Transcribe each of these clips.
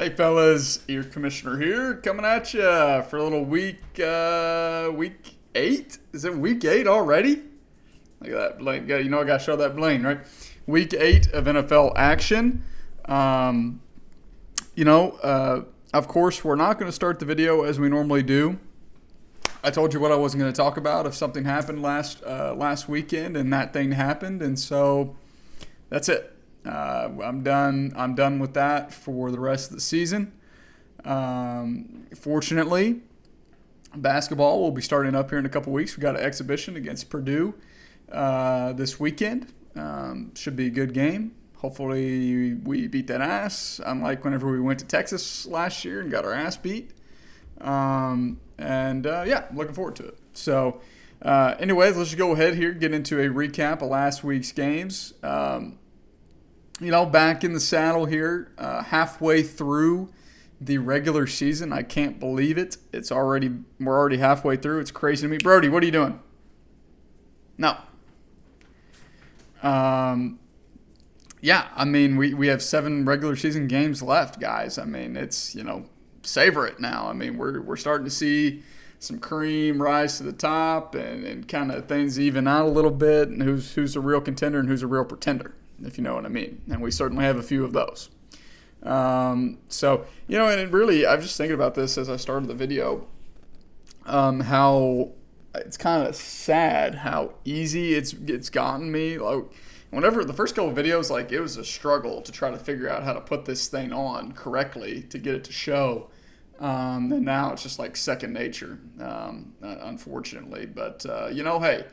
Hey fellas, your commissioner here, coming at you for a little week 8. Is it week 8 already? Look at that bling. You know I gotta show that bling, right? Week 8 of NFL action. Um, of course, we're not going to start the video as we normally do. I told you what I wasn't going to talk about if something happened last weekend, and that thing happened, and so that's it. I'm done. I'm done with that for the rest of the season. Fortunately, basketball will be starting up here in a couple weeks. We got an exhibition against Purdue this weekend. Should be a good game. Hopefully, we beat that ass. Unlike whenever we went to Texas last year and got our ass beat. Looking forward to it. So, anyways, let's just go ahead here, get into a recap of last week's games. Back in the saddle here, halfway through the regular season. I can't believe it. We're already halfway through. It's crazy to me. Brody, what are you doing? No. We have 7 regular season games left, guys. It's, savor it now. We're starting to see some cream rise to the top and kind of things even out a little bit, and who's a real contender and who's a real pretender, if you know what I mean. And we certainly have a few of those. And it really, I was just thinking about this as I started the video, how it's kind of sad how easy it's gotten me. Like, whenever the first couple of videos, like, it was a struggle to try to figure out how to put this thing on correctly to get it to show. And now it's just like second nature, unfortunately. But, hey,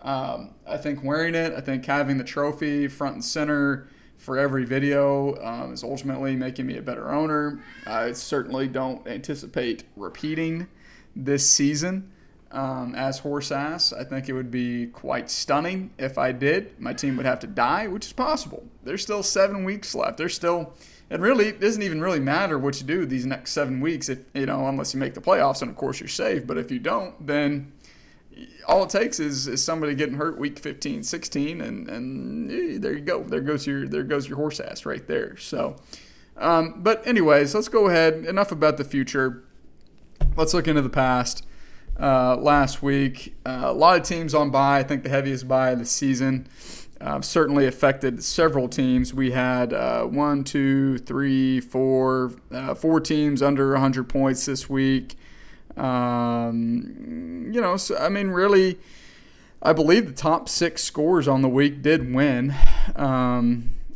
I think wearing it, I think having the trophy front and center for every video is ultimately making me a better owner. I certainly don't anticipate repeating this season as horse ass. I think it would be quite stunning if I did. My team would have to die, which is possible. There's still 7 weeks left. It really doesn't even really matter what you do these next 7 weeks, unless you make the playoffs, and of course you're safe. But if you don't, then all it takes is somebody getting hurt week 15, 16, and there you go. There goes your horse ass right there. So, but anyways, let's go ahead. Enough about the future. Let's look into the past. Last week, a lot of teams on bye. I think the heaviest bye of the season. Certainly affected several teams. We had 4 teams under 100 points this week. Really, I believe the top 6 scores on the week did win.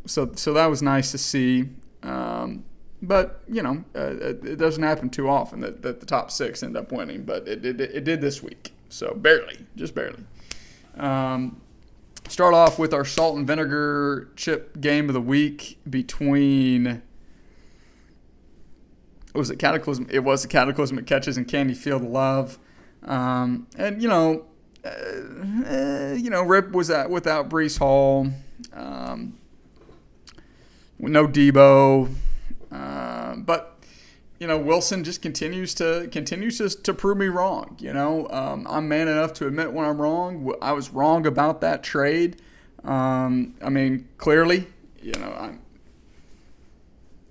So that was nice to see. But it doesn't happen too often that the top 6 end up winning. But it did this week. So barely, just barely. Start off with our salt and vinegar chip game of the week between, was it Cataclysm? It was the Cataclysmic Catches and Candy Field of Love. Rip was without Breece Hall. No Debo. But Wilson just continues to prove me wrong. I'm man enough to admit when I'm wrong. I was wrong about that trade. Clearly,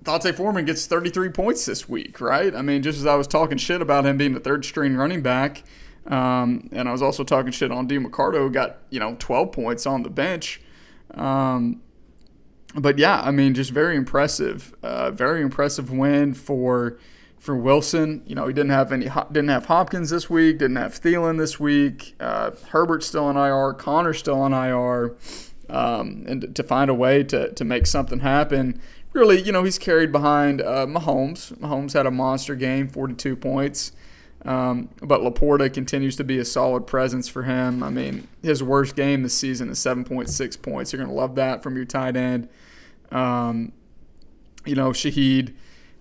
Dante Foreman gets 33 points this week, right? Just as I was talking shit about him being the third string running back, and I was also talking shit on D. McCardo, who got 12 points on the bench. But yeah, just very impressive. Very impressive win for Wilson. He didn't have Hopkins this week, didn't have Thielen this week. Herbert's still on IR, Connor's still on IR, and to find a way to make something happen. Really, he's carried behind Mahomes. Mahomes had a monster game, 42 points. But Laporta continues to be a solid presence for him. His worst game this season is 7.6 points. You're going to love that from your tight end. Shaheed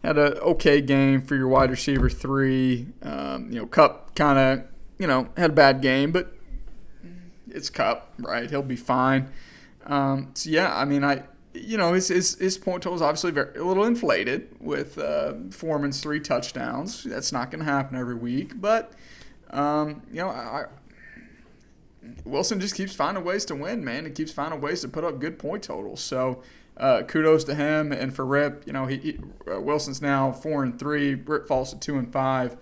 had an okay game for your wide receiver 3. Kupp kind of, had a bad game, but it's Kupp, right? He'll be fine. His point total is obviously a little inflated with Foreman's 3 touchdowns. That's not going to happen every week, but Wilson just keeps finding ways to win, man. He keeps finding ways to put up good point totals. So kudos to him. And for Rip, Wilson's now 4-3. Rip falls to 2-5.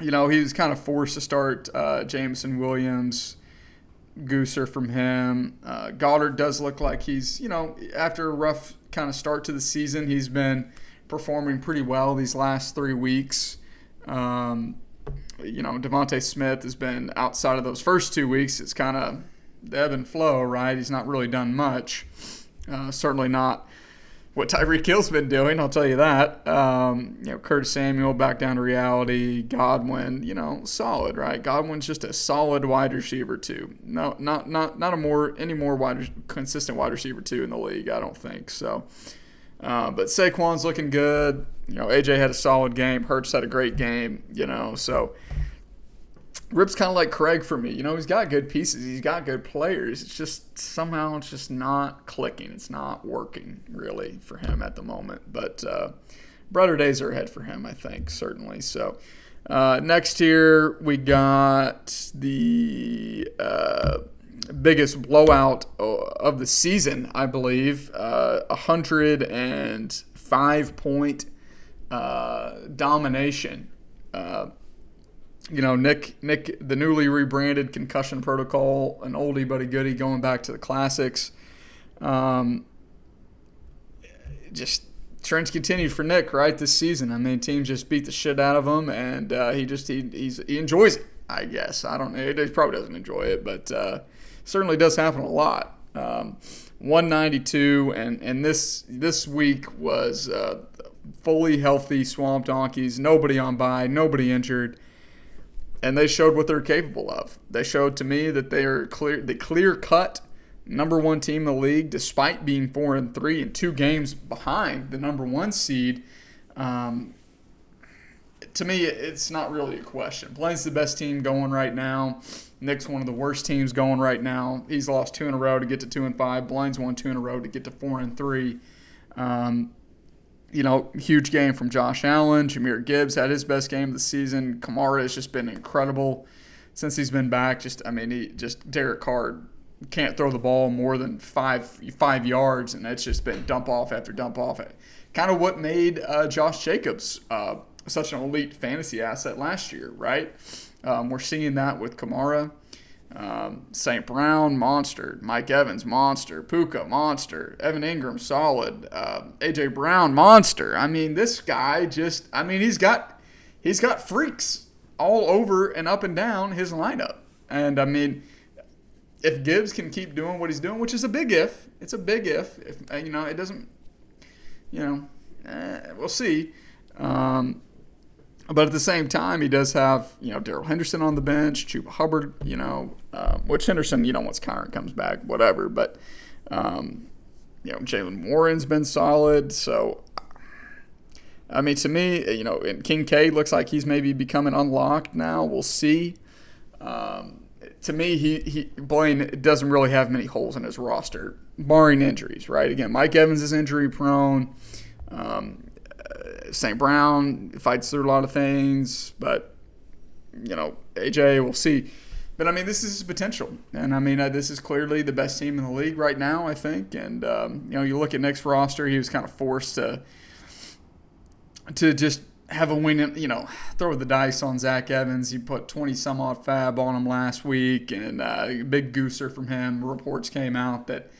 He was kind of forced to start Jameson Williams, Gooser from him. Goddard does look like he's, after a rough kind of start to the season, he's been performing pretty well these last 3 weeks. Devontae Smith has been outside of those first 2 weeks. It's kind of the ebb and flow, right? He's not really done much. Certainly not what Tyreek Hill's been doing, I'll tell you that. Curtis Samuel back down to reality. Godwin, solid, right? Godwin's just a solid wide receiver too. No, not any more consistent wide receiver two in the league, I don't think. So, but Saquon's looking good. AJ had a solid game. Hurts had a great game. So Rip's kind of like Craig for me. He's got good pieces. He's got good players. It's just somehow it's just not clicking. It's not working really for him at the moment. But brighter days are ahead for him, I think, certainly. So next here we got the biggest blowout of the season, I believe. 105-point domination. Nick, the newly rebranded Concussion Protocol, an oldie but a goodie, going back to the classics. Just trends continued for Nick right this season. I mean, teams just beat the shit out of him, and he enjoys it. I guess I don't know. He probably doesn't enjoy it, but certainly does happen a lot. 192, and this week was fully healthy Swamp Donkeys. Nobody on bye, nobody injured. And they showed what they're capable of. They showed to me that they are the clear-cut number one team in the league, despite being 4-3 and 2 games behind the number one seed. To me, it's not really a question. Blaine's the best team going right now. Nick's one of the worst teams going right now. He's lost 2 in a row to get to 2-5. Blaine's won 2 in a row to get to 4-3. Huge game from Josh Allen. Jahmyr Gibbs had his best game of the season. Kamara has just been incredible since he's been back. Derek Carr can't throw the ball more than five yards, and it's just been dump off after dump off. Kind of what made Josh Jacobs such an elite fantasy asset last year, right? We're seeing that with Kamara. St. Brown, monster. Mike Evans, monster. Puka, monster. Evan Ingram, solid. A.J. Brown, monster. I mean, this guy he's got freaks all over and up and down his lineup. And, I mean, if Gibbs can keep doing what he's doing, which is a big if. It's a big if. It doesn't, we'll see. But at the same time, he does have, Darrell Henderson on the bench, Chuba Hubbard, which Henderson, once Kyron comes back, whatever. But, Jalen Warren's been solid. So, I mean, to me, and Kincaid looks like he's maybe becoming unlocked now. We'll see. To me, Blaine doesn't really have many holes in his roster, barring injuries, right? Again, Mike Evans is injury prone. St. Brown fights through a lot of things, but, AJ, we'll see. But, I mean, this is his potential. And, I mean, this is clearly the best team in the league right now, I think. And, you look at Nick's roster, he was kind of forced to just have a win, throw the dice on Zach Evans. He put 20-some-odd fab on him last week, and a big gooser from him. Reports came out that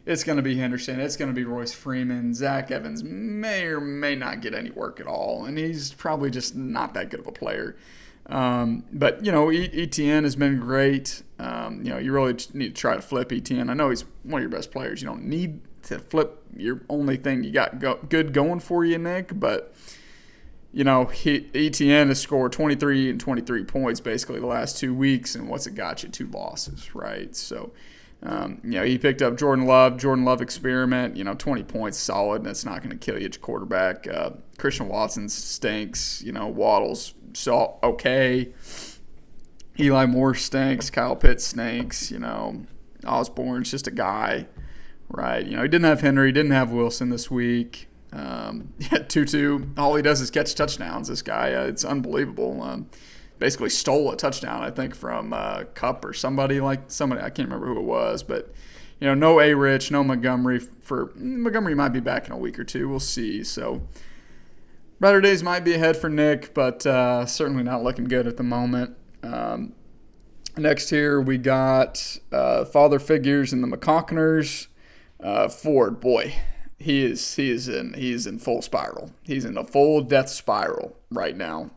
it's going to be Henderson. It's going to be Royce Freeman. Zach Evans may or may not get any work at all, and he's probably just not that good of a player. But, ETN has been great. You really need to try to flip ETN. I know he's one of your best players. You don't need to flip your only thing you got good going for you, Nick, but ETN has scored 23 and 23 points basically the last 2 weeks, and what's it got you? 2 losses, right? So, he picked up Jordan Love experiment, 20 points solid, and it's not going to kill you at your quarterback. Christian Watson stinks, Waddle's okay. Eli Moore stinks. Kyle Pitts stinks, Osborne's just a guy, right? He didn't have Henry, didn't have Wilson this week. Tutu, all he does is catch touchdowns, this guy. It's unbelievable. Basically stole a touchdown, I think, from Cup or somebody, I can't remember who it was, but no A-Rich, no Montgomery. Montgomery might be back in a week or two. We'll see. So better days might be ahead for Nick, but certainly not looking good at the moment. Next here we got father figures in the McConkners. Ford, boy, he's in full spiral. He's in a full death spiral right now.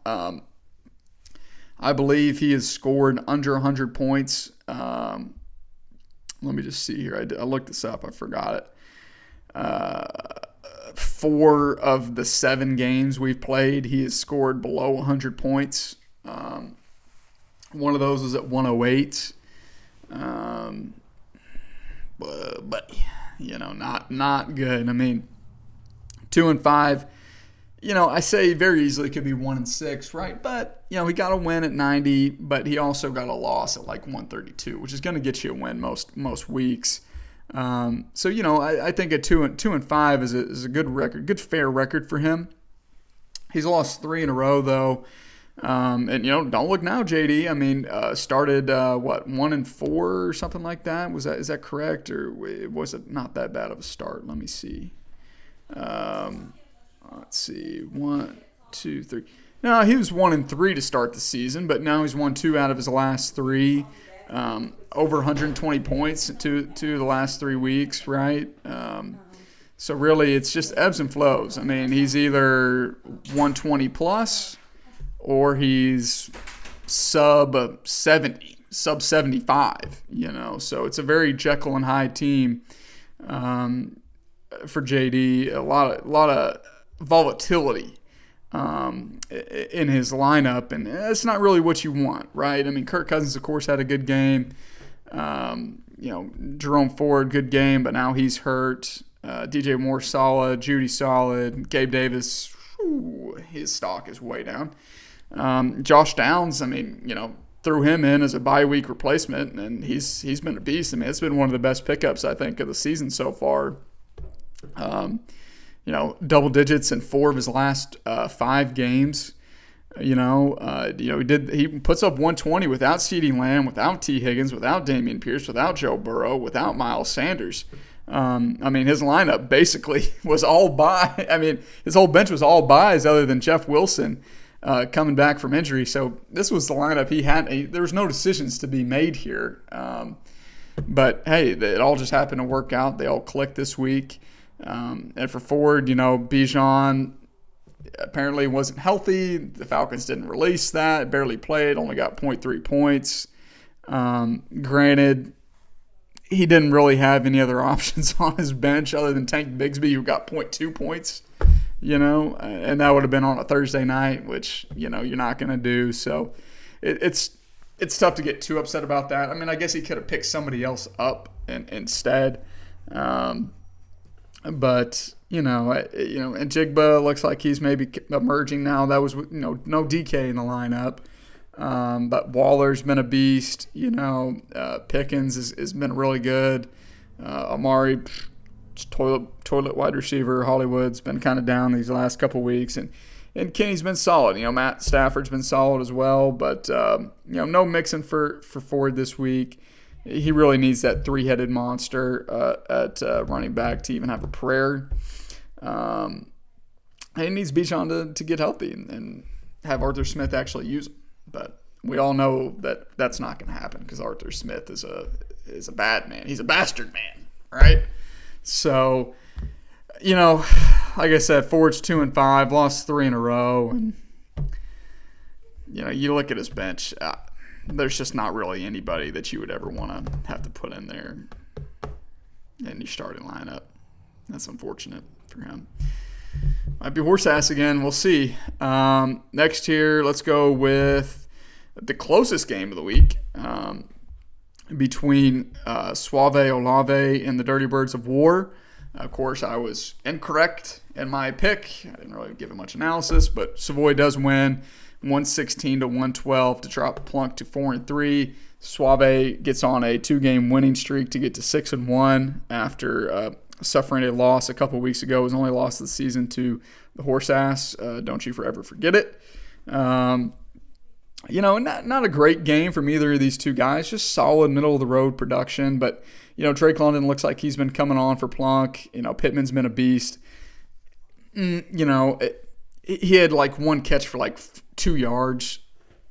I believe he has scored under 100 points. Let me just see here. I looked this up. I forgot it. 4 of the 7 games we've played, he has scored below 100 points. One of those was at 108. But not good. I mean, 2-5. I say very easily could be 1-6, right? But he got a win at 90, but he also got a loss at like 132, which is going to get you a win most weeks. So I think a 2-5 is a good record, good fair record for him. He's lost 3 in a row though. And don't look now, JD. I mean, started 1-4 or something like that. Is that correct, or was it not that bad of a start? Let me see. Let's see, 1, 2, 3. No, he was 1-3 to start the season, but now he's won 2 out of his last 3. Over 120 points to the last 3 weeks, right? So really, it's just ebbs and flows. I mean, he's either 120 plus, or he's sub 70, sub 75, So it's a very Jekyll and Hyde team for JD. A lot of volatility in his lineup, and it's not really what you want, right? I mean, Kirk Cousins, of course, had a good game. Jerome Ford, good game, but now he's hurt. DJ Moore, solid. Judy, solid. Gabe Davis, his stock is way down. Josh Downs, I mean, threw him in as a bye week replacement, and he's been a beast. I mean, it's been one of the best pickups, I think, of the season so far. Double digits in 4 of his last 5 games. He puts up 120 without CeeDee Lamb, without T. Higgins, without Dameon Pierce, without Joe Burrow, without Miles Sanders. His lineup basically was all bye. I mean, his whole bench was all byes other than Jeff Wilson coming back from injury. So this was the lineup he had. There was no decisions to be made here. But, hey, it all just happened to work out. They all clicked this week. And for Ford, Bijan apparently wasn't healthy. The Falcons didn't release that. Barely played. Only got 0.3 points. Granted, he didn't really have any other options on his bench other than Tank Bigsby, who got 0.2 points. And that would have been on a Thursday night, which, you're not going to do. So it's tough to get too upset about that. I mean, I guess he could have picked somebody else up instead. But, and Jigba looks like he's maybe emerging now. That was, no DK in the lineup. But Waller's been a beast. Pickens has been really good. Amari, toilet wide receiver. Hollywood's been kind of down these last couple weeks, and Kenny's been solid. Matt Stafford's been solid as well, but no Mixon for Ford this week. He really needs that 3-headed monster at running back to even have a prayer. And he needs Bijan to get healthy and have Arthur Smith actually use him. But we all know that that's not going to happen because Arthur Smith is a bad man. He's a bastard man, right? So, like I said, Ford's 2-5, lost 3 in a row, and you look at his bench. There's just not really anybody that you would ever want to have to put in there in your starting lineup. That's unfortunate for him. Might be horse ass again. We'll see. Next here, let's go with the closest game of the week between Suave Olave and the Dirty Birds of War. Of course, I was incorrect in my pick. I didn't really give it much analysis, but Savoy does win 116-112 to drop Plunk to 4-3. Suave gets on a 2-game winning streak to get to 6-1 after suffering a loss a couple weeks ago. His only loss of the season to the horse ass. Don't you forever forget it. Not a great game from either of these two guys. Just solid middle of the road production. But Drake London looks like he's been coming on for Plunk. Pittman's been a beast. He had like one catch for like 2 yards,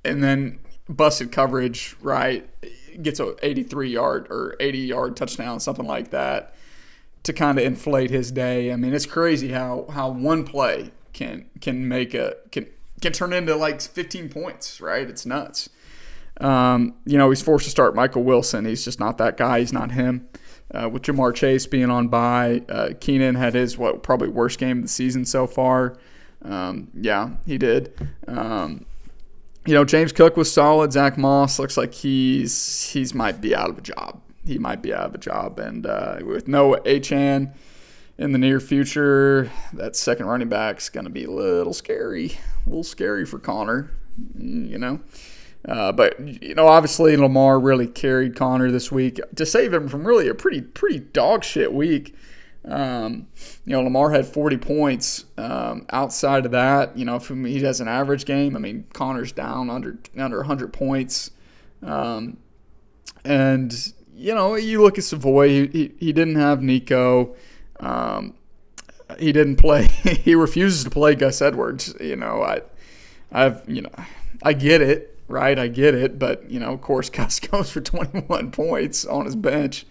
and then busted coverage. Right, gets a 83-yard or 80-yard touchdown, something like that, to kind of inflate his day. I mean, it's crazy how one play can turn into like 15 points, right? It's nuts. He's forced to start Michael Wilson. He's just not that guy. He's not him. With Jamar Chase being on bye, Keenan had his probably worst game of the season so far. He did. James Cook was solid. Zach Moss looks like he's might be out of a job. He might be out of a job, and with no Achane in the near future, that second running back's going to be a little scary for Connor, But obviously Lamar really carried Connor this week to save him from really a pretty dog shit week. Lamar had 40 points. Outside of that, if he has an average game, I mean, Connor's down under 100 points. And you look at Savoy, he didn't have Nico. He didn't play. He refuses to play Gus Edwards. I get it, right? I get it, but of course, Gus goes for 21 points on his bench,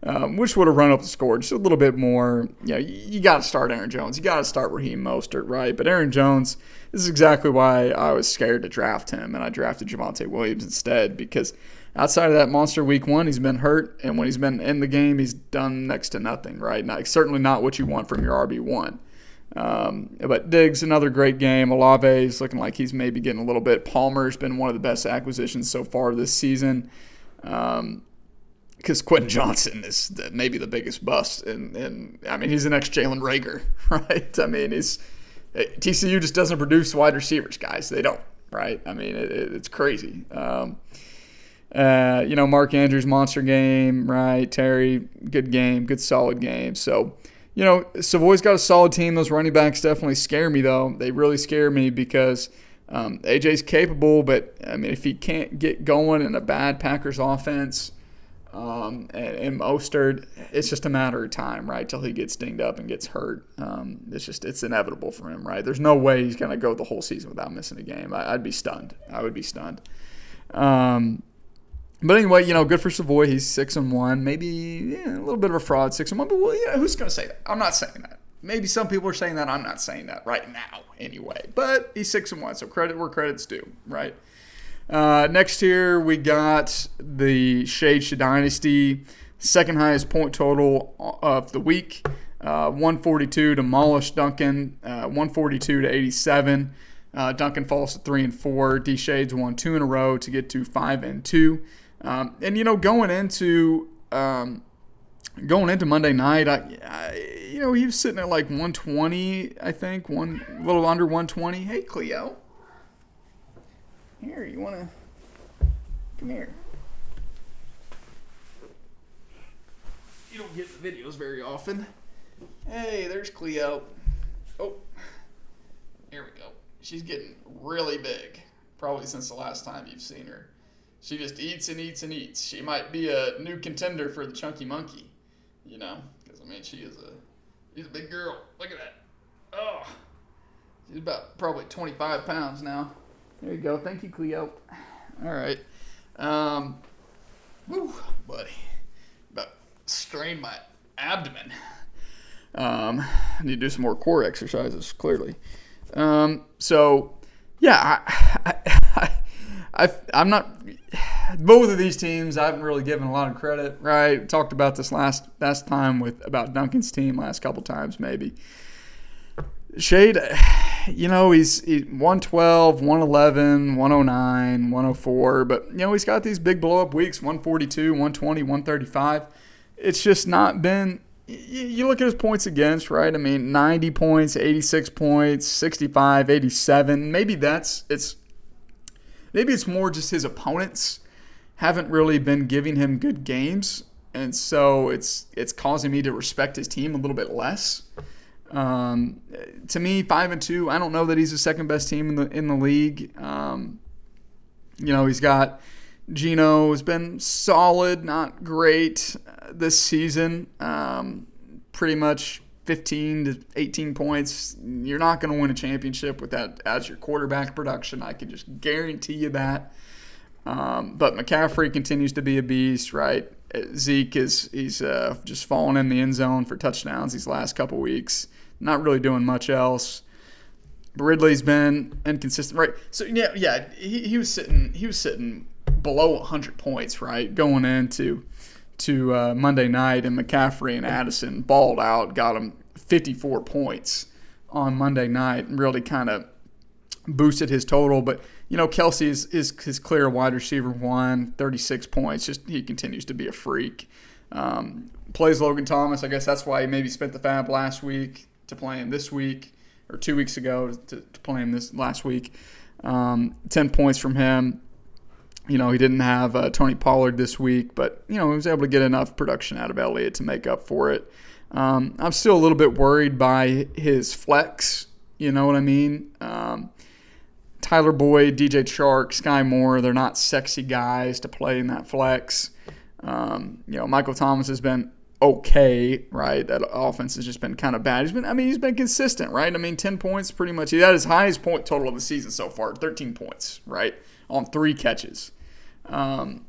which would have run up the score just a little bit more. You got to start Aaron Jones. You got to start Raheem Mostert, right? But Aaron Jones, this is exactly why I was scared to draft him, and I drafted Javonte Williams instead, because outside of that monster week 1, he's been hurt, and when he's been in the game, he's done next to nothing, right? Certainly not what you want from your RB1. But Diggs, another great game. Olave's looking like he's maybe getting a little bit. Palmer's been one of the best acquisitions so far this season, because Quentin Johnson is maybe the biggest bust. And I mean, he's the next Jalen Reagor, right? I mean, TCU just doesn't produce wide receivers, guys. They don't, right? I mean, it's crazy. Mark Andrews, monster game, right? Terry, good game, good solid game. So, Savoy's got a solid team. Those running backs definitely scare me, though. They really scare me because AJ's capable, but, I mean, if he can't get going in a bad Packers offense and Mostert, it's just a matter of time, right, till he gets dinged up and gets hurt. It's inevitable for him, right? There's no way he's going to go the whole season without missing a game. I'd be stunned. I would be stunned. But anyway, good for Savoy. He's 6-1. Maybe a little bit of a fraud, 6-1. But who's going to say that? I'm not saying that. Maybe some people are saying that. I'm not saying that right now, anyway. But he's 6-1, so credit where credit's due, right? Next here we got the Shade Dynasty, second highest point total of the week. 142 demolished Duncan. 142 to 87. Duncan falls to 3-4. D Shades won 2 in a row to get to 5-2. Going into Monday night, he was sitting at like 120, I think, a little under 120. Hey, Cleo. Here, you want to come here? You don't get the videos very often. Hey, there's Cleo. Oh, here we go. She's getting really big, probably since the last time you've seen her. She just eats and eats and eats. She might be a new contender for the Chunky Monkey, because, she's a big girl. Look at that. Oh, she's about probably 25 pounds now. There you go. Thank you, Cleo. All right. Woo, buddy. About strained my abdomen. I need to do some more core exercises, clearly. I'm not. Both of these teams, I haven't really given a lot of credit. Right, talked about this last time about Duncan's team last couple times, maybe. Shade, he's 112, 111, 109, 104, but he's got these big blow up weeks: 142, 120, 135. It's just not been. You look at his points against, right? 90 points, 86 points, 65, 87. Maybe it's more just his opponents haven't really been giving him good games, and so it's causing me to respect his team a little bit less. To me, 5-2, I don't know that he's the second best team in the league. He's got Geno has been solid, not great this season. Pretty much 15 to 18 points. You're not going to win a championship with that as your quarterback production. I can just guarantee you that. But McCaffrey continues to be a beast, right? Zeke he's just falling in the end zone for touchdowns these last couple weeks. Not really doing much else. Ridley's been inconsistent, right? So he was sitting below 100 points, right, going into Monday night, and McCaffrey and Addison balled out, got him 54 points on Monday night, and really kind of boosted his total. But Kelsey is his clear wide receiver 1, 36 points. Just he continues to be a freak. Plays Logan Thomas. I guess that's why he maybe spent the fab last week to play him this week, or 2 weeks ago to play him this last week. 10 points from him. He didn't have Tony Pollard this week, but, he was able to get enough production out of Elliott to make up for it. I'm still a little bit worried by his flex. You know what I mean? Tyler Boyd, DJ Chark, Sky Moore, they're not sexy guys to play in that flex. Michael Thomas has been okay, right? That offense has just been kind of bad. He's been consistent, right? 10 points pretty much. He had his highest point total of the season so far, 13 points, right? On 3 catches. That's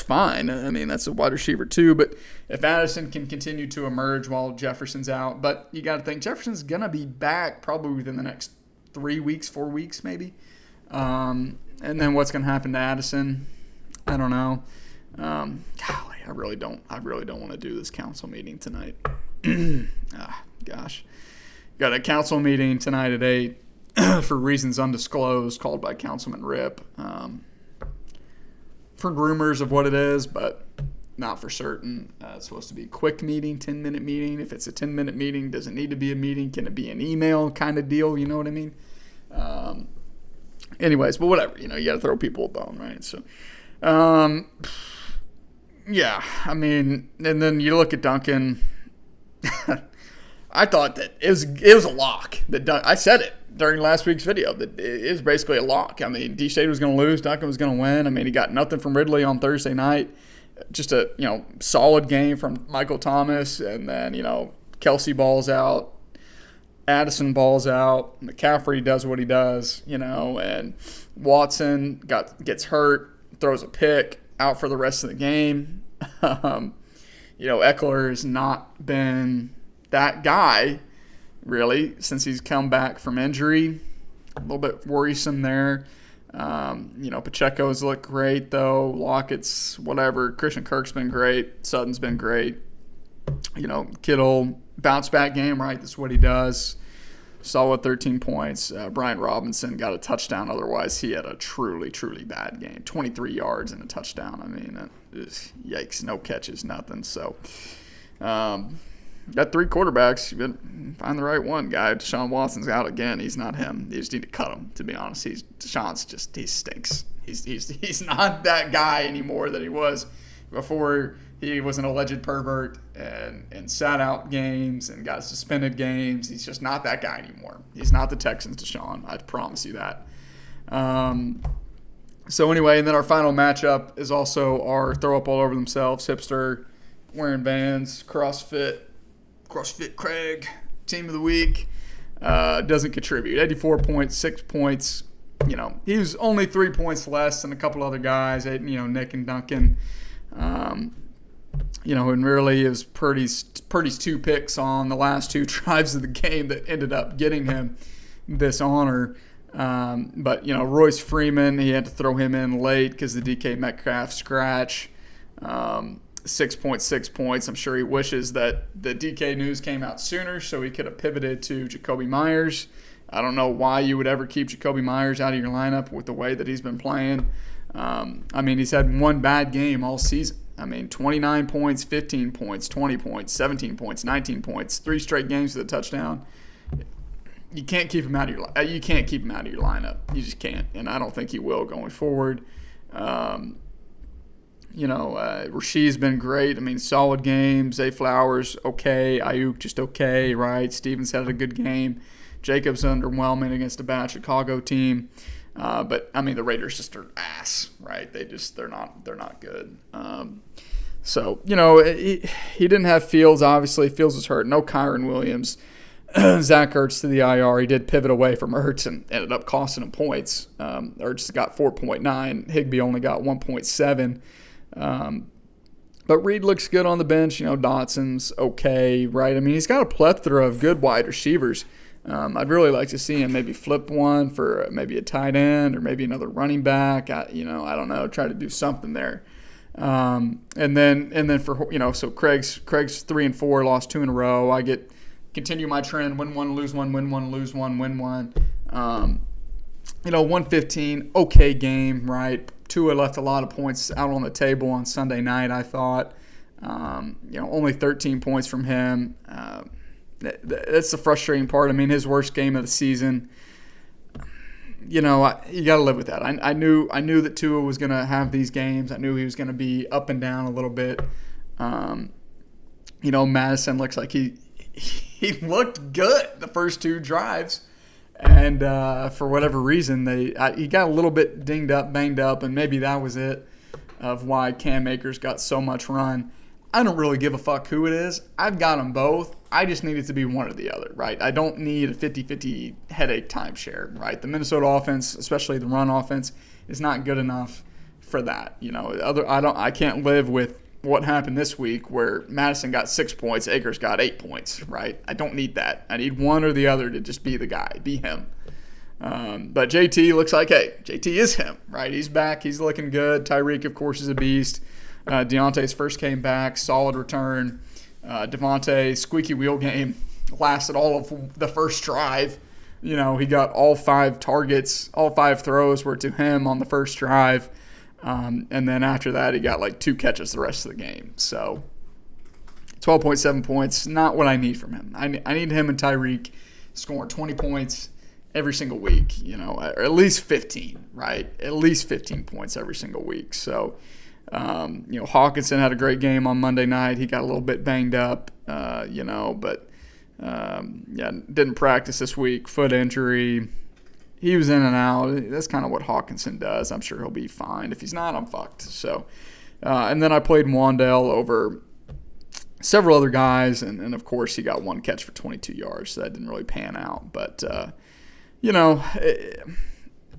fine. That's a wide receiver too. But if Addison can continue to emerge while Jefferson's out, but you got to think Jefferson's going to be back probably within the next 3 weeks, 4 weeks maybe. And then what's going to happen to Addison? I don't know. I really don't want to do this council meeting tonight. Gosh. Got a council meeting tonight at 8 for reasons undisclosed, called by Councilman Rip. Heard rumors of what it is, but not for certain. It's supposed to be a quick meeting, 10-minute meeting. If it's a 10-minute meeting, does it need to be a meeting? Can it be an email kind of deal? You know what I mean? Anyways, but whatever. You got to throw people a bone, right? So, and then you look at Duncan. I thought that it was a lock. I said it during last week's video that it was basically a lock. D. Shade was going to lose. Duncan was going to win. He got nothing from Ridley on Thursday night. Just a solid game from Michael Thomas, and then Kelsey balls out, Addison balls out, McCaffrey does what he does, and Watson gets hurt, throws a pick, out for the rest of the game. Eckler has not been that guy, really, since he's come back from injury. A little bit worrisome there. Pacheco's looked great, though. Lockett's whatever. Christian Kirk's been great. Sutton's been great. Kittle, bounce back game, right? That's what he does. Solid 13 points. Brian Robinson got a touchdown. Otherwise, he had a truly, truly bad game. 23 yards and a touchdown. Yikes. No catches, nothing. So, got 3 quarterbacks. You find the right one, guy. Deshaun Watson's out again. He's not him. You just need to cut him, to be honest. He stinks. He's not that guy anymore that he was before he was an alleged pervert and sat out games and got suspended games. He's just not that guy anymore. He's not the Texans' Deshaun. I promise you that. So anyway, and then our final matchup is also our throw up all over themselves, hipster, wearing Vans, CrossFit Craig, team of the week. Doesn't contribute. 84.6 points. He was only 3 points less than a couple other guys, Nick and Duncan. And really it was Purdy's 2 picks on the last 2 drives of the game that ended up getting him this honor. But Royce Freeman, he had to throw him in late because the DK Metcalf scratch. 6.6 points. I'm sure he wishes that the DK news came out sooner so he could have pivoted to Jacoby Myers. I don't know why you would ever keep Jacoby Myers out of your lineup with the way that he's been playing. He's had one bad game all season. 29 points, 15 points, 20 points, 17 points, 19 points, 3 straight games with a touchdown. You can't keep him out of your lineup. You just can't, and I don't think he will going forward. Rashid's been great. Solid game. Zay Flowers, okay. Ayuk, just okay, right? Stevens had a good game. Jacobs underwhelming against a bad Chicago team. But I mean, the Raiders just are ass, right? They're not good. So he didn't have Fields. Obviously, Fields was hurt. No Kyron Williams. Zach Ertz to the IR. He did pivot away from Ertz and ended up costing him points. Ertz got 4.9. Higbee only got 1.7. But Reed looks good on the bench. Dotson's okay, right? I mean, he's got a plethora of good wide receivers. I'd really like to see him maybe flip one for maybe a tight end or maybe another running back. I don't know. Try to do something there. And then for so Craig's 3-4, lost 2 in a row. I continue my trend: win one, lose one, win one, lose one, win one. 115, okay game, right? Tua left a lot of points out on the table on Sunday night, I thought. Only 13 points from him. That's the frustrating part. I mean, his worst game of the season. You got to live with that. I knew that Tua was going to have these games. I knew he was going to be up and down a little bit. Madison looks like he looked good the first 2 drives. And for whatever reason, he got a little bit banged up, and maybe that was it of why Cam Akers got so much run. I don't really give a fuck who it is. I've got them both. I just need it to be one or the other, right? I don't need a 50-50 headache timeshare, right? The Minnesota offense, especially the run offense, is not good enough for that. I can't live with what happened this week where Madison got 6 points, Akers got 8 points, right? I don't need that. I need one or the other to just be the guy, be him. But JT looks like, hey, JT is him, right? He's back. He's looking good. Tyreek, of course, is a beast. Deontay's first came back, solid return. Devontae, squeaky wheel game, lasted all of the first drive. He got all 5 targets, all 5 throws were to him on the first drive. And then after that, he got like 2 catches the rest of the game. So 12.7 points, not what I need from him. I need him and Tyreek scoring 20 points every single week, or at least 15, right? At least 15 points every single week. So, Hawkinson had a great game on Monday night. He got a little bit banged up, but didn't practice this week. Foot injury. He was in and out. That's kind of what Hawkinson does. I'm sure he'll be fine. If he's not, I'm fucked. So, and then I played Wandale over several other guys, and of course he got 1 catch for 22 yards, so that didn't really pan out. But,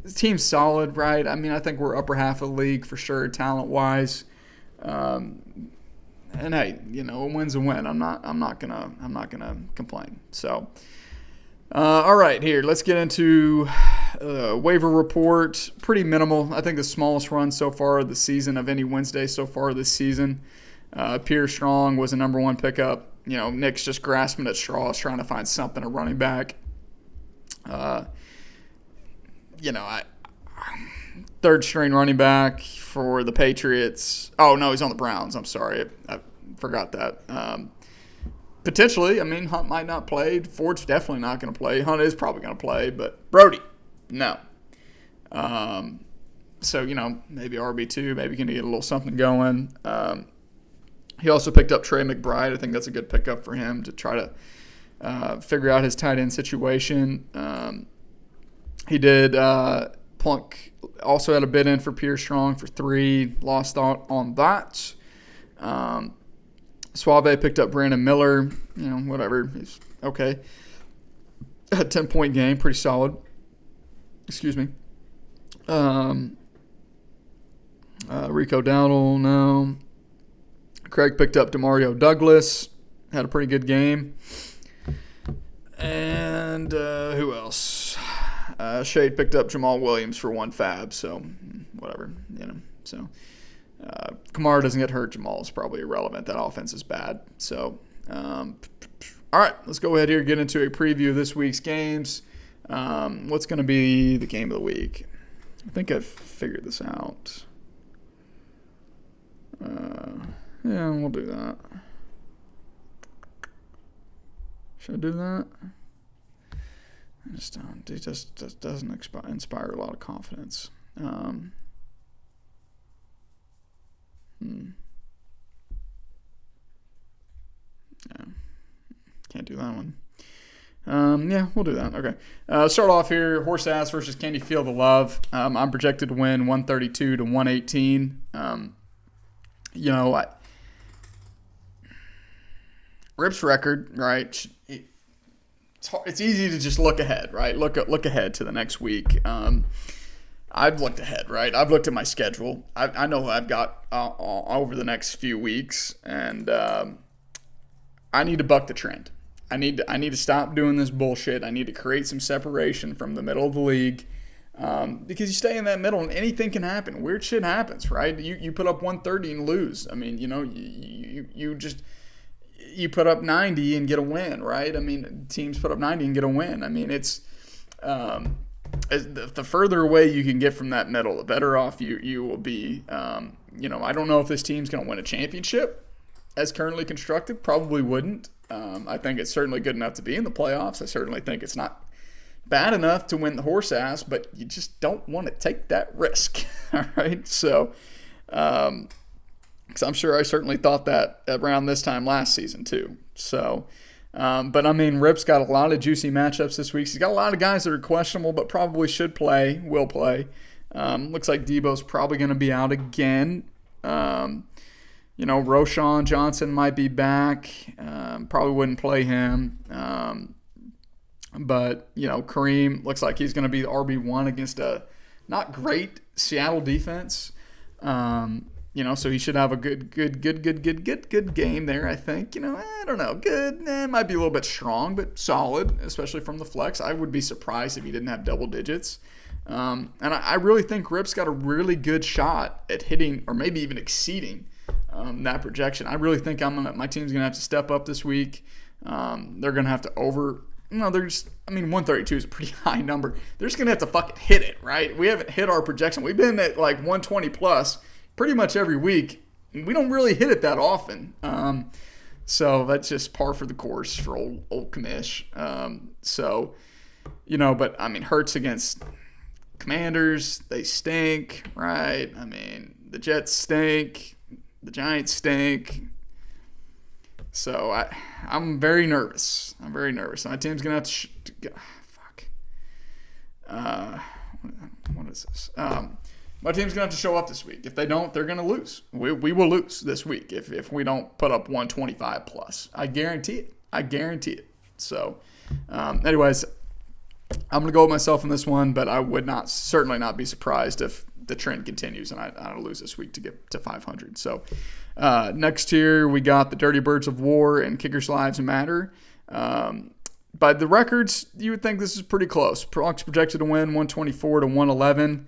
the team's solid, right? I mean, I think we're upper half of the league for sure, talent-wise. And hey, a win's a win. I'm not gonna complain. So, all right, here let's get into waiver report. Pretty minimal. I think the smallest run so far of the season of any Wednesday so far this season. Pierre Strong was a number 1 pickup. Nick's just grasping at straws, trying to find something at running back. Third string running back for the Patriots. Oh, no, he's on the Browns. I'm sorry. I forgot that. Potentially, I mean, Hunt might not play. Ford's definitely not going to play. Hunt is probably going to play, but Brody, no. So, maybe RB2, maybe can get a little something going. He also picked up Trey McBride. I think that's a good pickup for him to try to figure out his tight end situation. He did Plunk also had a bid in for Pierre Strong for 3. Lost out on that. Suave picked up Brandon Miller. Whatever. He's okay. A 10-point game. Pretty solid. Excuse me. Rico Dowdle, no. Craig picked up DeMario Douglas. Had a pretty good game. And who else? Shade picked up Jamal Williams for 1 fab, so whatever, So Kamara doesn't get hurt. Jamal is probably irrelevant. That offense is bad. So, all right, let's go ahead here and get into a preview of this week's games. What's going to be the game of the week? I think I've figured this out. Yeah, we'll do that. Should I do that? It just doesn't inspire a lot of confidence. Yeah, can't do that one. Yeah, we'll do that. Okay. Start off here. Horse Ass versus Can You Feel the Love? I'm projected to win 132 to 118. You know, Rip's record, right? It's easy to just look ahead, right? Look ahead to the next week. I've looked ahead, right? I've looked at my schedule. I know who I've got over the next few weeks, and I need to buck the trend. I need to stop doing this bullshit. I need to create some separation from the middle of the league, because you stay in that middle and anything can happen. Weird shit happens, right? You put up 130 and lose. I mean, you put up 90 and get a win, right? I mean, teams put up 90 and get a win. I mean, it's the further away you can get from that middle, the better off you will be. I don't know if this team's going to win a championship as currently constructed. Probably wouldn't. I think it's certainly good enough to be in the playoffs. I certainly think it's not bad enough to win the horse ass, but you just don't want to take that risk. All right. So, because I'm sure I certainly thought that around this time last season too. So, but I mean, Rip's got a lot of juicy matchups this week. He's got a lot of guys that are questionable, but probably should play, will play. Looks like Debo's probably going to be out again. Roschon Johnson might be back. Probably wouldn't play him. But Kareem looks like he's going to be the RB1 against a not great Seattle defense. So he should have a good game there, I think. I don't know. Good. Might be a little bit strong, but solid, especially from the flex. I would be surprised if he didn't have double digits. And I really think Rip's got a really good shot at hitting or maybe even exceeding that projection. I really think my team's going to have to step up this week. They're going to have to 132 is a pretty high number. They're just going to have to fucking hit it, right? We haven't hit our projection. We've been at like 120 plus pretty much every week. We don't really hit it that often. So that's just par for the course for old Kamish. But I mean, Hurts against Commanders, they stink, right? I mean, the Jets stink. The Giants stink. So I'm very nervous. My team's going to have to fuck. What is this? My team's going to have to show up this week. If they don't, they're going to lose. We will lose this week if we don't put up 125 plus. I guarantee it. So, anyways, I'm going to go with myself in this one, but I would certainly not be surprised if the trend continues and I lose this week to get to 500. So, next here we got the Dirty Birds of War and Kickers Lives Matter. By the records, you would think this is pretty close. Prox projected to win 124 to 111.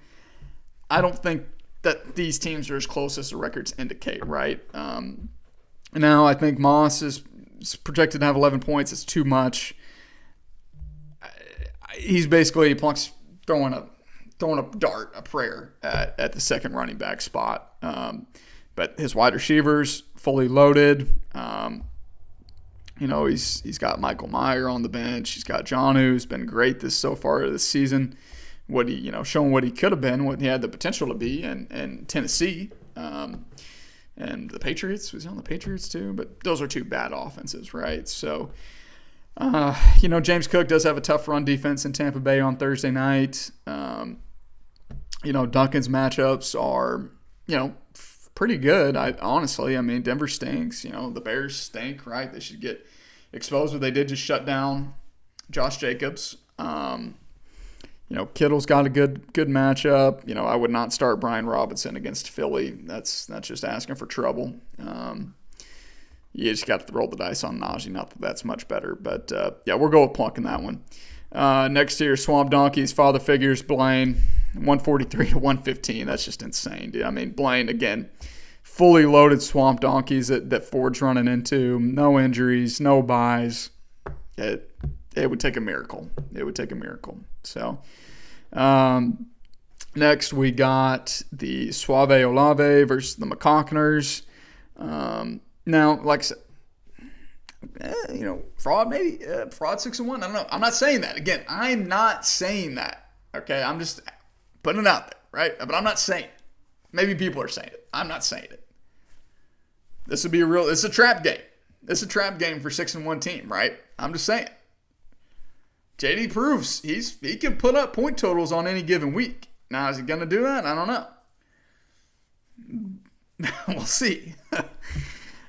I don't think that these teams are as close as the records indicate, right? Now, I think Moss is projected to have 11 points. It's too much. He's basically Plunk's throwing a dart, a prayer at the second running back spot. But his wide receivers fully loaded. He's got Michael Mayer on the bench. He's got John, who's been great so far this season. Showing what he could have been, what he had the potential to be in Tennessee. And the Patriots, was he on the Patriots too? But those are two bad offenses, right? So, James Cook does have a tough run defense in Tampa Bay on Thursday night. Duncan's matchups are, pretty good. Honestly, Denver stinks. The Bears stink, right? They should get exposed, but they did just shut down Josh Jacobs. Kittle's got a good matchup. I would not start Brian Robinson against Philly. That's just asking for trouble. You just got to roll the dice on Najee. Not that that's much better, but we'll go with Plunk in that one. Next year, Swamp Donkeys, Father Figures, Blaine, 143 to 115. That's just insane, dude. Blaine, again, fully loaded Swamp Donkeys that Ford's running into. No injuries, no buys. It would take a miracle. So, next we got the Suave Olave versus the McCockners. Now, like I said, fraud maybe, fraud 6-1. I don't know. I'm not saying that. Again, I'm not saying that. Okay, I'm just putting it out there, right? But I'm not saying it. Maybe people are saying it. I'm not saying it. This would be it's a trap game. It's a trap game for 6-1 team, right? I'm just saying. JD proves he can put up point totals on any given week. Now, is he going to do that? I don't know. We'll see.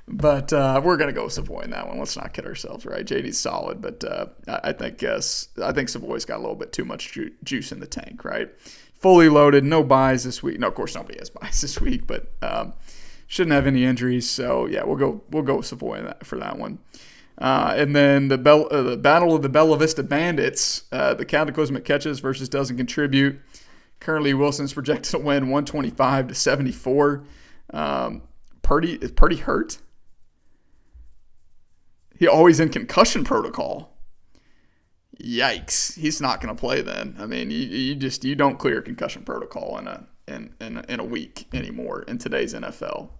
But we're going to go with Savoy in that one. Let's not kid ourselves, right? JD's solid, but I think Savoy's got a little bit too much juice in the tank, right? Fully loaded, no buys this week. No, of course nobody has buys this week, but shouldn't have any injuries. So yeah, we'll go with Savoy for that one. And then the Battle of the Bella Vista Bandits, the Cataclysmic Catches versus Doesn't Contribute. Currently, Wilson's projected to win 125-74. Is Purdy hurt? He always in concussion protocol. Yikes! He's not going to play then. I mean, you don't clear concussion protocol in a week anymore in today's NFL.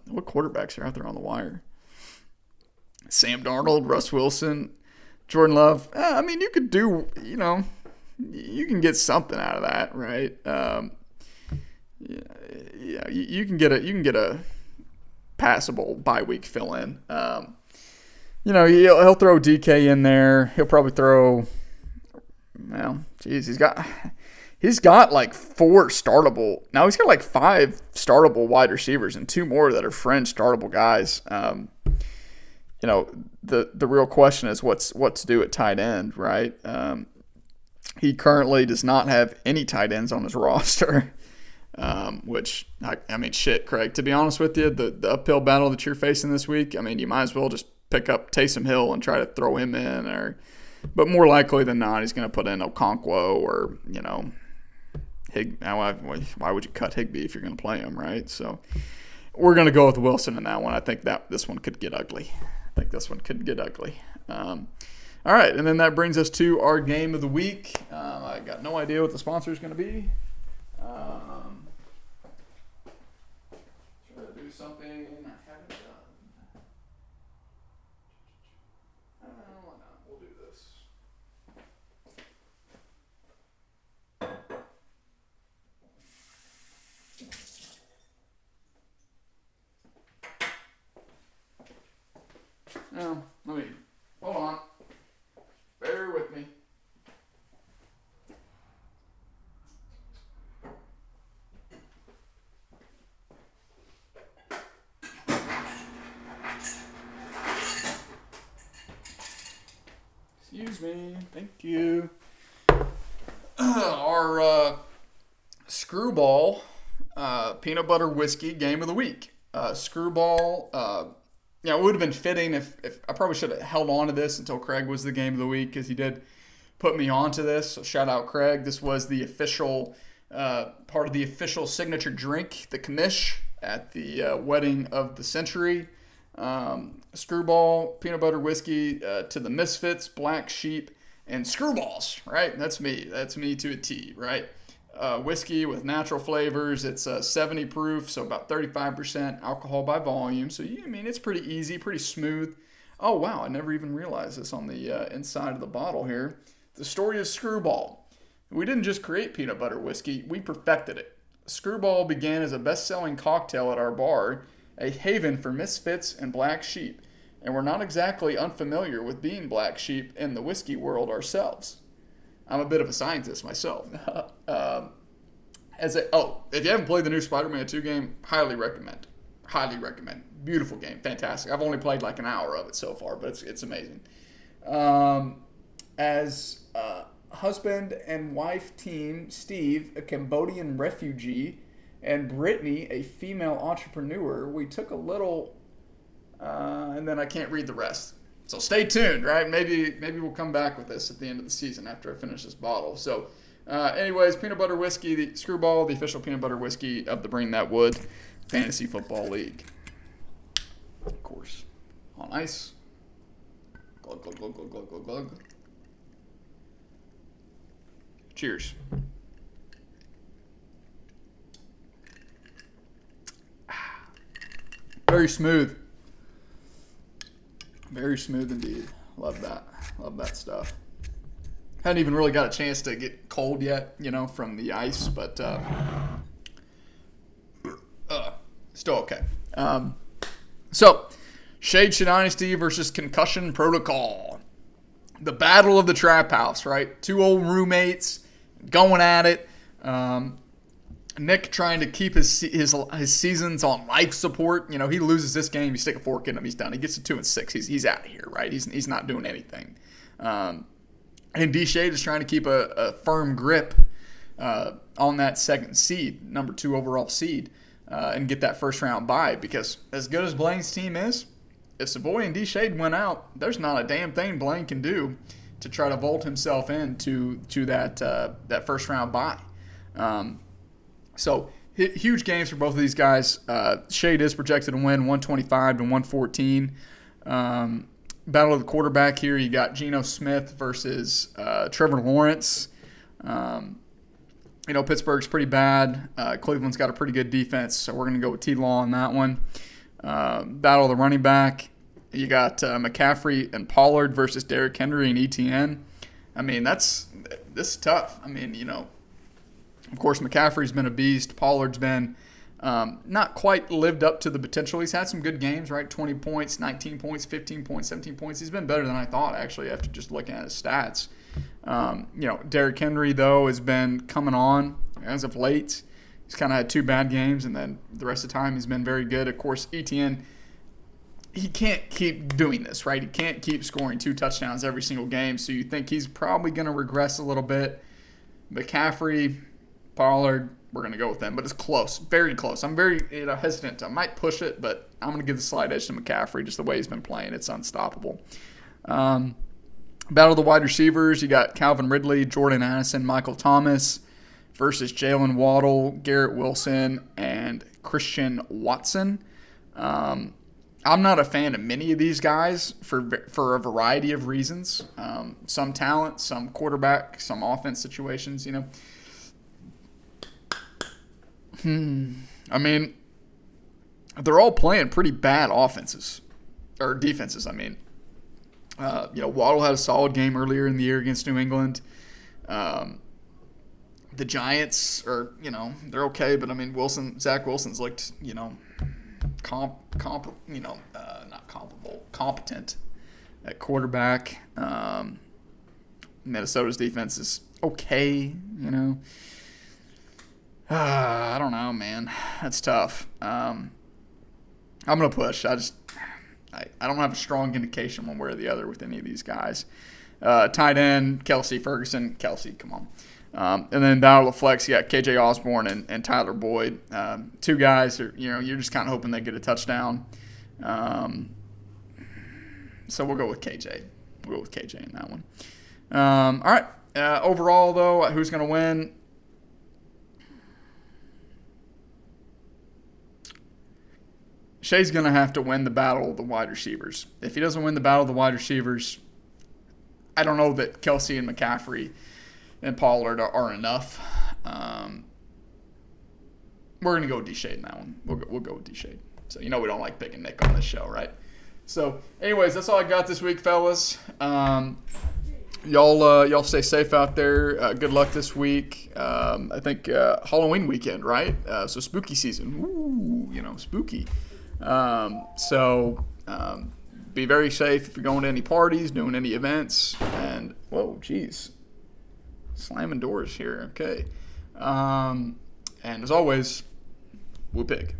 What quarterbacks are out there on the wire? Sam Darnold, Russ Wilson, Jordan Love. I mean, you could do. You can get something out of that, right? Yeah, you can get a passable bye week fill in. He'll throw DK in there. He'll probably throw. Well, geez, he's got like 4 startable. Now he's got like 5 startable wide receivers and 2 more that are fringe startable guys. The real question is what to do at tight end, right? He currently does not have any tight ends on his roster. Which, I mean, shit, Craig, to be honest with you, the uphill battle that you're facing this week, I mean, you might as well just pick up Taysom Hill and try to throw him in, but more likely than not, he's going to put in Okonkwo or, why would you cut Higbee if you're going to play him, right? So we're going to go with Wilson in that one. I think that this one could get ugly. All right, and then that brings us to our game of the week. I got no idea what the sponsor is going to be. Try to do something I haven't done. Why not? We'll do this. No, hold on. Bear with me. Excuse me. Thank you. Our Screwball peanut butter whiskey game of the week. Screwball. It would have been fitting if I probably should have held on to this until Craig was the game of the week because he did put me onto this. So shout out Craig. This was the official part of the official signature drink, the Kamish, at the wedding of the century. Screwball peanut butter whiskey to the Misfits, Black Sheep, and Screwballs. Right, that's me. That's me to a T. Right. Whiskey with natural flavors. It's 70 proof, so about 35% alcohol by volume. So, it's pretty easy, pretty smooth. Oh, wow, I never even realized this on the inside of the bottle here. The story of Screwball. We didn't just create peanut butter whiskey, we perfected it. Screwball began as a best-selling cocktail at our bar, a haven for misfits and black sheep, and we're not exactly unfamiliar with being black sheep in the whiskey world ourselves. I'm a bit of a scientist myself. If you haven't played the new Spider-Man 2 game, highly recommend. Beautiful game, fantastic. I've only played like an hour of it so far, but it's amazing. As husband and wife team, Steve, a Cambodian refugee, and Brittany, a female entrepreneur, we took a little, and then I can't read the rest. So stay tuned, right? Maybe we'll come back with this at the end of the season after I finish this bottle. So, anyways, peanut butter whiskey, the Screwball, the official peanut butter whiskey of the Bring That Wood Fantasy Football League. Of course, on ice. Glug, glug, glug, glug, glug, glug, glug. Cheers. Very smooth. Very smooth indeed. Love that. Love that stuff. Hadn't even really got a chance to get cold yet, from the ice, but still okay. So, Shade Dynasty versus Concussion Protocol. the battle of the trap house, right? Two old roommates going at it. Nick trying to keep his seasons on life support. You know, he loses this game, you stick a fork in him, he's done. He gets to 2-6, he's out of here, right? He's not doing anything. And D Shade is trying to keep a firm grip on that second seed, number 2 overall seed, and get that first round bye. Because as good as Blaine's team is, if Savoy and D Shade went out, there's not a damn thing Blaine can do to try to vault himself into that first round bye. So huge games for both of these guys. Shade is projected to win 125 to 114. Battle of the quarterback here. You got Geno Smith versus Trevor Lawrence. Pittsburgh's pretty bad. Cleveland's got a pretty good defense, so we're going to go with T-Law on that one. Battle of the running back. You got McCaffrey and Pollard versus Derrick Henry and ETN. I mean, this is tough. I mean, of course, McCaffrey's been a beast. Pollard's been not quite lived up to the potential. He's had some good games, right? 20 points, 19 points, 15 points, 17 points. He's been better than I thought, actually, after just looking at his stats. Derrick Henry, though, has been coming on as of late. He's kind of had 2 bad games, and then the rest of the time he's been very good. Of course, ETN, he can't keep doing this, right? He can't keep scoring 2 touchdowns every single game, so you think he's probably going to regress a little bit. McCaffrey, Pollard, we're going to go with them, but it's close, very close. I'm very hesitant. I might push it, but I'm going to give the slight edge to McCaffrey, just the way he's been playing. It's unstoppable. Battle of the wide receivers, you got Calvin Ridley, Jordan Addison, Michael Thomas versus Jalen Waddle, Garrett Wilson, and Christian Watson. I'm not a fan of many of these guys for a variety of reasons. Some talent, some quarterback, some offense situations, I mean, they're all playing pretty bad offenses, or defenses, I mean. Waddle had a solid game earlier in the year against New England. The Giants are, they're okay, but I mean, Zach Wilson's looked, competent at quarterback. Minnesota's defense is okay, I don't know, man. That's tough. I'm going to push. I don't have a strong indication one way or the other with any of these guys. Tight end, Kelsey Ferguson. Kelsey, come on. And then battle of flex, you got KJ Osborne and Tyler Boyd. 2 guys that, you're just kind of hoping they get a touchdown. So we'll go with KJ. We'll go with KJ in that one. All right. Overall, though, who's going to win? Shay's going to have to win the battle of the wide receivers. If he doesn't win the battle of the wide receivers, I don't know that Kelsey and McCaffrey and Pollard are enough. We're going to go with D-Shade in that one. We'll go with D-Shade. So, we don't like picking Nick on this show, right? So, anyways, that's all I got this week, fellas. Y'all stay safe out there. Good luck this week. I think Halloween weekend, right? So, spooky season. Ooh, spooky. Be very safe if you're going to any parties, doing any events, and whoa, geez, slamming doors here. Okay. And as always, Woo Pig.